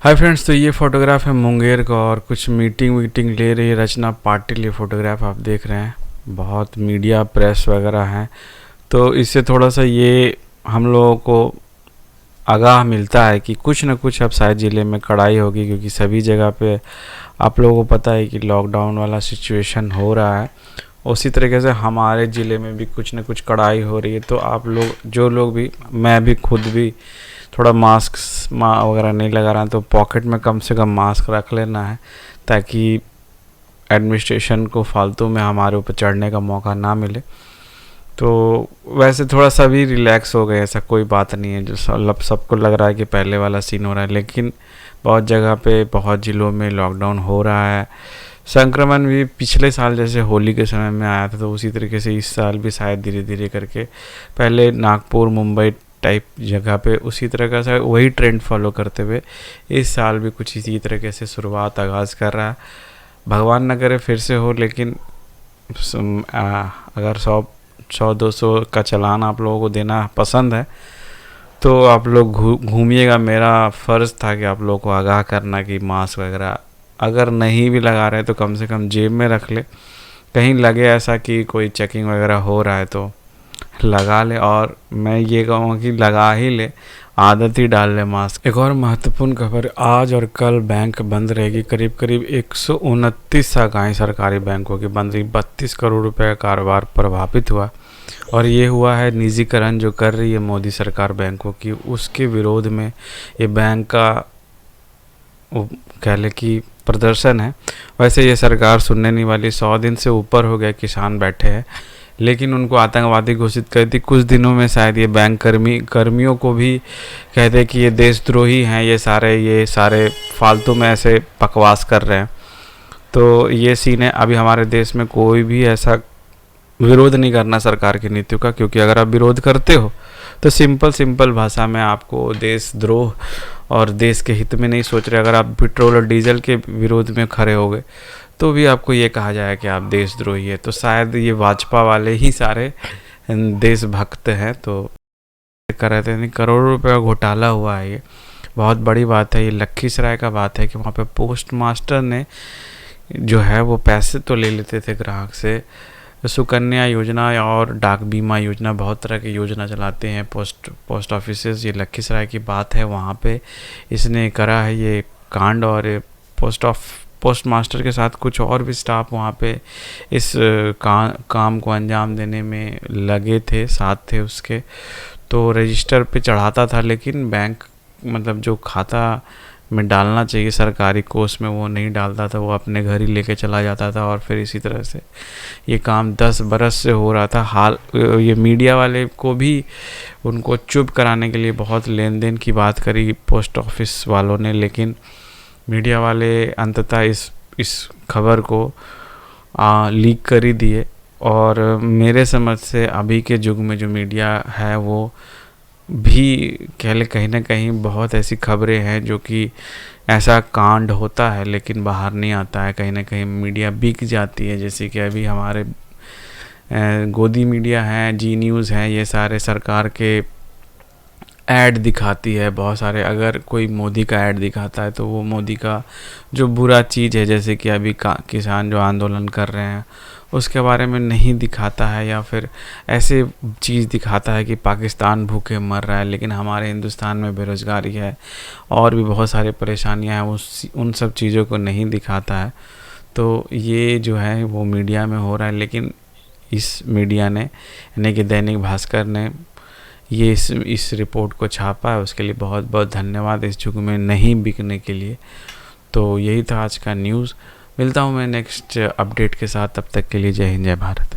Hi friends, तो ये photograph है मुंगेर का और कुछ मीटिंग ले रही है रचना पाटिल। ये फ़ोटोग्राफ आप देख रहे हैं, बहुत मीडिया प्रेस वगैरह है, तो इससे थोड़ा सा ये हम लोगों को आगाह मिलता है कि कुछ न कुछ अब शायद ज़िले में कड़ाई होगी, क्योंकि सभी जगह पे आप लोगों को पता है कि लॉकडाउन वाला सिचुएशन हो रहा है। उसी तरीके से हमारे ज़िले में भी कुछ न कुछ कड़ाई हो रही है। तो आप लोग जो लोग भी, मैं भी खुद भी थोड़ा मास्क वगैरह नहीं लगा रहा, तो पॉकेट में कम से कम मास्क रख लेना है, ताकि एडमिनिस्ट्रेशन को फालतू में हमारे ऊपर चढ़ने का मौका ना मिले। तो वैसे थोड़ा सा भी रिलैक्स हो गए, ऐसा कोई बात नहीं है। जो सबको लग रहा है कि पहले वाला सीन हो रहा है, लेकिन बहुत जगह पे बहुत ज़िलों में लॉकडाउन हो रहा है। संक्रमण भी पिछले साल जैसे होली के समय में आया था, तो उसी तरीके से इस साल भी शायद धीरे धीरे करके, पहले नागपुर मुंबई टाइप जगह पे उसी तरह का से वही ट्रेंड फॉलो करते हुए इस साल भी कुछ इसी तरीके से शुरुआत आगाज़ कर रहा है। भगवान न करे फिर से हो, लेकिन अगर 100-200 का चालान आप लोगों को देना पसंद है तो आप लोग घूमिएगा। मेरा फ़र्ज़ था कि आप लोगों को आगाह करना कि मास्क वगैरह अगर नहीं भी लगा रहे तो कम से कम जेब में रख ले, कहीं लगे ऐसा कि कोई चेकिंग वगैरह हो रहा है तो लगा ले। और मैं ये कहूँगा कि लगा ही ले, आदत ही डाल ले मास्क। एक और महत्वपूर्ण खबर, आज और कल बैंक बंद रहेगी। करीब करीब 129 शाखाएँ सरकारी बैंकों की बंद रही। 32 करोड़ रुपए का कारोबार प्रभावित हुआ, और ये हुआ है निजीकरण जो कर रही है मोदी सरकार बैंकों की, उसके विरोध में ये बैंक का कह ले कि प्रदर्शन है। वैसे ये सरकार सुनने नहीं वाली। 100 दिन से ऊपर हो गया किसान बैठे हैं, लेकिन उनको आतंकवादी घोषित कर दी। कुछ दिनों में शायद ये बैंक कर्मियों को भी कहते कि ये देशद्रोही हैं, ये सारे फालतू में ऐसे बकवास कर रहे हैं। तो ये सीन है। अभी हमारे देश में कोई भी ऐसा विरोध नहीं करना सरकार की नीतियों का, क्योंकि अगर आप विरोध करते हो तो सिंपल भाषा में आपको देशद्रोह और देश के हित में नहीं सोच रहे। अगर आप पेट्रोल और डीजल के विरोध में खड़े हो गए तो भी आपको ये कहा जाए कि आप देशद्रोही है। तो शायद ये भाजपा वाले ही सारे देशभक्त हैं। तो कर रहे थे, करोड़ों रुपए का घोटाला हुआ है। ये बहुत बड़ी बात है। ये लखीसराय का बात है कि वहाँ पे पोस्ट मास्टर ने जो है वो पैसे तो ले लेते थे ग्राहक से। सुकन्या योजना और डाक बीमा योजना, बहुत तरह की योजना चलाते हैं पोस्ट ऑफिसेज। ये लखीसराय की बात है, वहाँ पे इसने करा है ये कांड। और पोस्ट मास्टर के साथ कुछ और भी स्टाफ वहाँ पे इस काम को अंजाम देने में लगे थे, साथ थे उसके। तो रजिस्टर पे चढ़ाता था, लेकिन बैंक मतलब जो खाता में डालना चाहिए सरकारी कोष में वो नहीं डालता था, वो अपने घर ही लेके चला जाता था। और फिर इसी तरह से ये काम 10 बरस से हो रहा था। ये मीडिया वाले को भी उनको चुप कराने के लिए बहुत लेन देन की बात करी पोस्ट ऑफिस वालों ने, लेकिन मीडिया वाले अंततः इस खबर को लीक कर ही दिए। और मेरे समझ से अभी के युग में जो मीडिया है वो भी कहीं ना कहीं बहुत ऐसी खबरें हैं जो कि ऐसा कांड होता है लेकिन बाहर नहीं आता है। कहीं ना कहीं मीडिया बिक जाती है, जैसे कि अभी हमारे गोदी मीडिया हैं, जी न्यूज़ हैं, ये सारे सरकार के ऐड दिखाती है बहुत सारे। अगर कोई मोदी का ऐड दिखाता है तो वो मोदी का जो बुरा चीज़ है, जैसे कि अभी किसान जो आंदोलन कर रहे हैं उसके बारे में नहीं दिखाता है, या फिर ऐसे चीज़ दिखाता है कि पाकिस्तान भूखे मर रहा है, लेकिन हमारे हिंदुस्तान में बेरोज़गारी है और भी बहुत सारी परेशानियां हैं, उन सब चीज़ों को नहीं दिखाता है। तो ये जो है वो मीडिया में हो रहा है। लेकिन इस मीडिया ने, यानी कि दैनिक भास्कर ने ये इस रिपोर्ट को छापा है, उसके लिए बहुत बहुत धन्यवाद, इस युग में नहीं बिकने के लिए। तो यही था आज का न्यूज़। मिलता हूँ मैं नेक्स्ट अपडेट के साथ, तब तक के लिए जय हिंद, जय भारत।